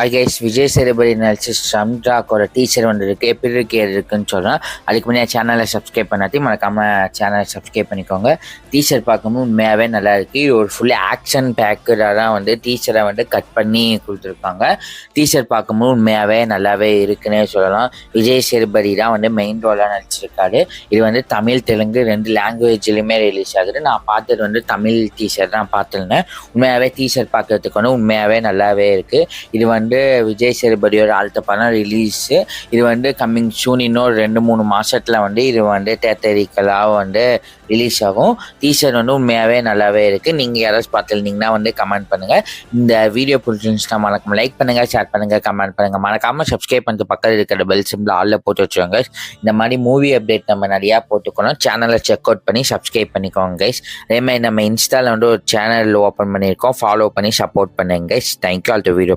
ஐ guys Vijay Sethupathi நடிச்ச சம்ட்ராக்கோட teacher வந்துருக்கு எப்படி இருக்குன்னு சொல்கிறேன். அதுக்கு முன்னாடி சேனலை சப்ஸ்கிரைப் பண்ணாட்டி மறக்காமல் சேனலை சப்ஸ்கிரைப் பண்ணிக்கோங்க. டீச்சர் பார்க்கும்போது உண்மையாகவே நல்லா இருக்குது. இது ஒரு ஃபுல்லி ஆக்ஷன் பேக்கடாக தான் வந்து டீச்சரை வந்து கட் பண்ணி கொடுத்துருக்காங்க. டீச்சர் பார்க்கும்போது உண்மையாகவே நல்லாவே இருக்குன்னே சொல்லலாம். விஜய் சேதுபதி தான் வந்து மெயின் ரோலாக நடிச்சிருக்காரு. இது வந்து தமிழ் தெலுங்கு 2 லாங்குவேஜ்லையுமே ரிலீஸ் ஆகுது. நான் பார்த்தது வந்து தமிழ் டீச்சர் தான் பார்த்துருந்தேன். உண்மையாகவே டீச்சர் பார்க்கறதுக்கு வந்து உண்மையாகவே நல்லாவே இருக்குது. இது வந்து விஜய் சேதுபதியோட அடுத்த படம் ரிலீஸு. இது வந்து கம்மிங் சூன் இன்னொரு 2-3 மாதத்தில் வந்து இது வந்து தேட்டரிக்கலாக வந்து ரிலீஸ் ஆகும். டீசர் வந்து உண்மையாகவே நல்லாவே இருக்குது. நீங்கள் யாராச்சும் பார்த்துருந்தீங்கன்னா வந்து கமெண்ட் பண்ணுங்கள். இந்த வீடியோ பிடிச்சிருந்துச்சுன்னா மறக்காம லைக் பண்ணுங்கள், ஷேர் பண்ணுங்கள், கமெண்ட் பண்ணுங்கள். மறக்காமல் சப்ஸ்கிரைப் பண்ணிட்டு பக்கத்தில் இருக்கிற பெல் சிம்பிள் ஆலில் போட்டு வச்சுக்கோங்க. இந்த மாதிரி மூவி அப்டேட் நம்ம நிறையா போட்டுக்கணும். சேனலை செக் அவுட் பண்ணி சப்ஸ்கிரைப் பண்ணிக்கோங்க கைஸ். அதேமாதிரி நம்ம இன்ஸ்டாவில் வந்து ஒரு சேனல் ஓப்பன் பண்ணியிருக்கோம். ஃபாலோ பண்ணி சப்போர்ட் பண்ணுங்க guys. Thank you all the video.